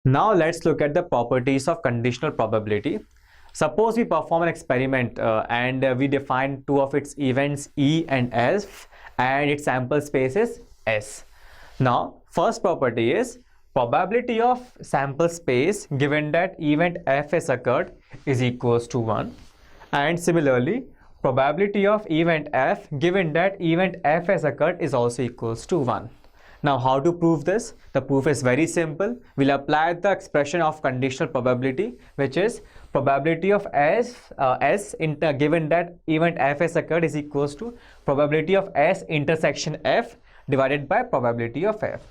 Now let's look at the properties of conditional probability. Suppose we perform an experiment and we define two of its events E and F, and its sample space is S. Now first property is probability of sample space given that event F has occurred is equals to 1, and similarly probability of event F given that event F has occurred is also equals to 1. Now how to prove this? The proof is very simple. We'll apply the expression of conditional probability, which is probability of S given that event F has occurred is equals to probability of S intersection F divided by probability of F.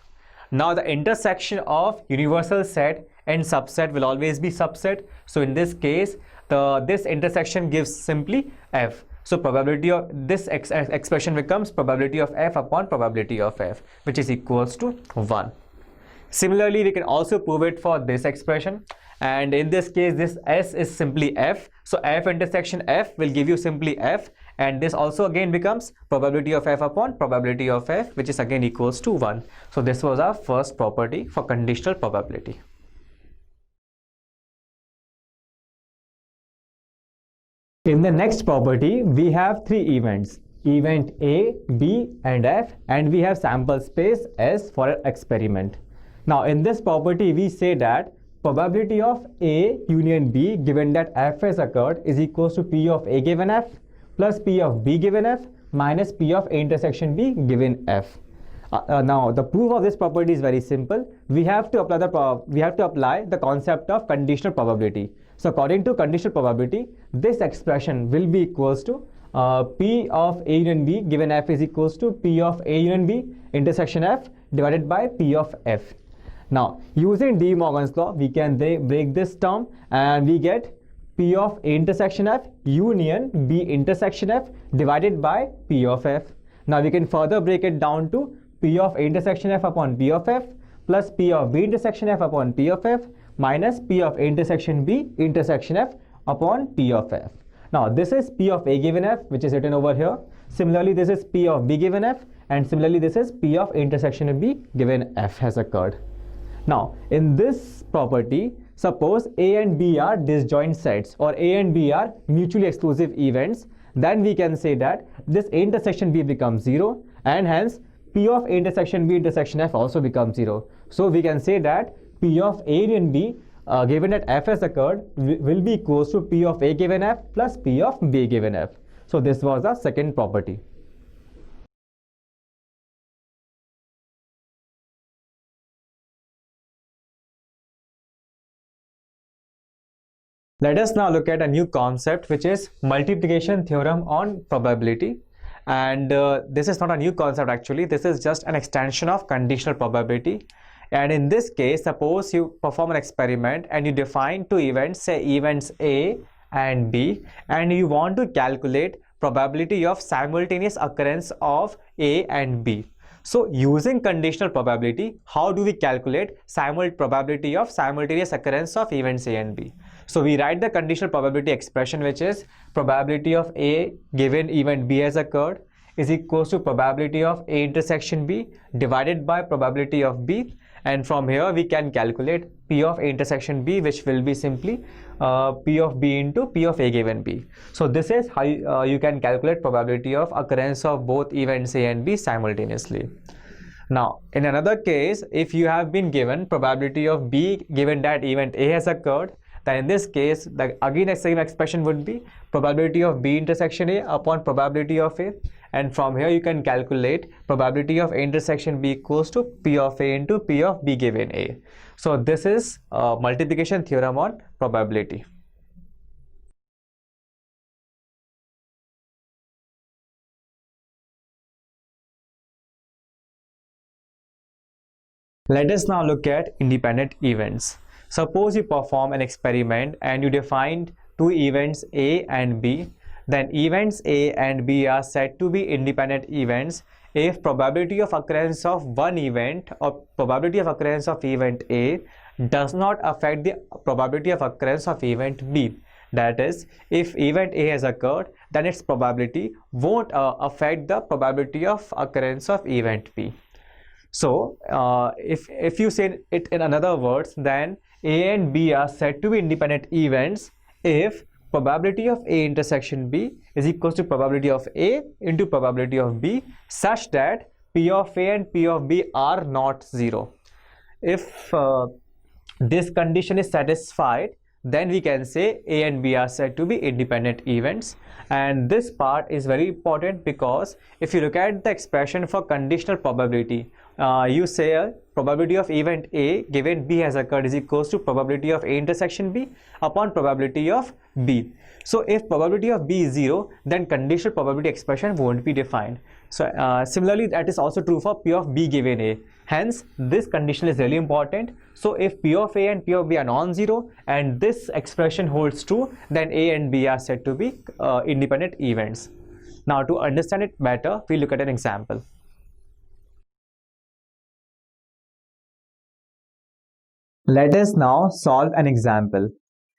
Now the intersection of universal set and subset will always be subset. So in this case, this intersection gives simply F. So probability of this expression becomes probability of F upon probability of F, which is equals to 1. Similarly, we can also prove it for this expression, and in this case this S is simply F. So F intersection F will give you simply F, and this also again becomes probability of F upon probability of F, which is again equals to 1. So this was our first property for conditional probability. In the next property, we have three events, event A, B and F, and we have sample space S for an experiment. Now in this property, we say that probability of A union B given that F has occurred is equals to P of A given F plus P of B given F minus P of A intersection B given F. Now the proof of this property is very simple. We have to apply the concept of conditional probability. So according to conditional probability, this expression will be equals to P of A union B given F is equals to P of A union B intersection F divided by P of F. Now using De Morgan's law, we can break this term and we get P of A intersection F union B intersection F divided by P of F. Now we can further break it down to P of A intersection F upon P of F plus P of B intersection F upon P of F minus P of A intersection B intersection F upon P of F. Now this is P of A given F, which is written over here. Similarly, this is P of B given F, and similarly this is P of A intersection B given F has occurred. Now in this property, suppose A and B are disjoint sets or A and B are mutually exclusive events, then we can say that this A intersection B becomes 0, and hence P of A intersection B intersection F also becomes 0. So we can say that P of A union B given that F has occurred will be equals to P of A given F plus P of B given F. So this was the second property. Let us now look at a new concept, which is multiplication theorem on probability. And this is not a new concept actually, this is just an extension of conditional probability. And in this case, suppose you perform an experiment and you define two events, say events A and B, and you want to calculate probability of simultaneous occurrence of A and B. So using conditional probability, how do we calculate probability of simultaneous occurrence of events A and B? So we write the conditional probability expression, which is probability of A given event B has occurred is equals to probability of A intersection B divided by probability of B, and from here we can calculate P of A intersection B, which will be simply P of B into P of A given B. So this is how you can calculate probability of occurrence of both events A and B simultaneously. Now in another case, if you have been given probability of B given that event A has occurred, then in this case again the same expression would be probability of B intersection A upon probability of A, and from here you can calculate probability of A intersection B equals to P of A into P of B given A. So this is multiplication theorem on probability. Let us now look at independent events. Suppose you perform an experiment and you defined two events A and B, then events A and B are said to be independent events if probability of occurrence of one event or probability of occurrence of event A does not affect the probability of occurrence of event B. That is, if event A has occurred, then its probability won't affect the probability of occurrence of event B. So if you say it in another words, then A and B are said to be independent events if probability of A intersection B is equals to probability of A into probability of B, such that P of A and P of B are not zero. If this condition is satisfied, then we can say A and B are said to be independent events. And this part is very important, because if you look at the expression for conditional probability, you say probability of event A given B has occurred is equals to probability of A intersection B upon probability of B. So if probability of B is 0, then conditional probability expression won't be defined. So similarly, that is also true for P of B given A. Hence, this condition is really important. So if P of A and P of B are non-zero and this expression holds true, then A and B are said to be independent events. Now, to understand it better, we look at an example. Let us now solve an example.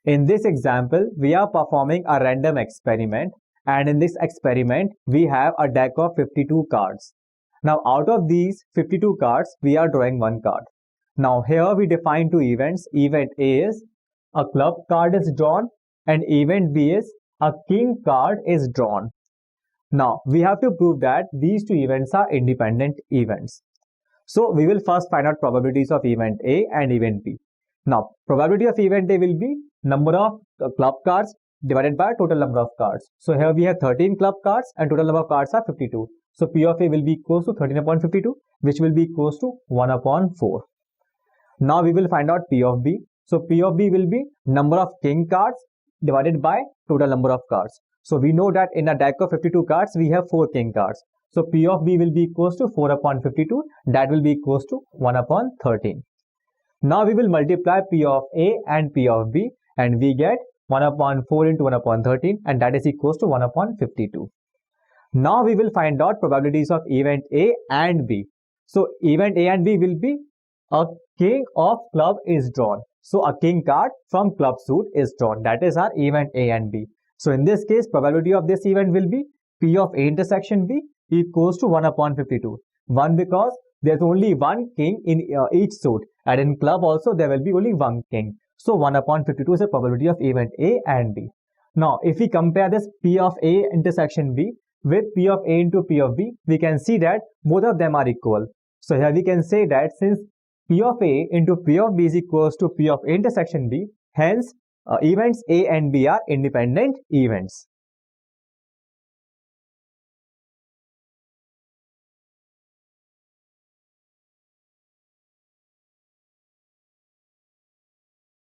In this example, we are performing a random experiment, and in this experiment, we have a deck of 52 cards. Now, out of these 52 cards, we are drawing one card. Now, here we define two events. Event A is a club card is drawn, and event B is a king card is drawn. Now, we have to prove that these two events are independent events. So, we will first find out probabilities of event A and event B. Now, probability of event A will be number of club cards divided by total number of cards. So, here we have 13 club cards and total number of cards are 52. So, P of A will be equals to 13 upon 52, which will be equals to 1 upon 4. Now, we will find out P of B. So, P of B will be number of king cards divided by total number of cards. So, we know that in a deck of 52 cards, we have 4 king cards. So, P of B will be equals to 4 upon 52. That will be equals to 1 upon 13. Now, we will multiply P of A and P of B, and we get 1 upon 4 into 1 upon 13, and that is equals to 1 upon 52. Now, we will find out probabilities of event A and B. So, event A and B will be a king of club is drawn. So, a king card from club suit is drawn. That is our event A and B. So, in this case, probability of this event will be P of A intersection B equals to 1 upon 52. 1 because there's only one king in each suit, and in club also there will be only one king. So 1 upon 52 is the probability of event A and B. Now, if we compare this P of A intersection B with P of A into P of B, we can see that both of them are equal. So here we can say that since P of A into P of B is equals to P of A intersection B, hence events A and B are independent events.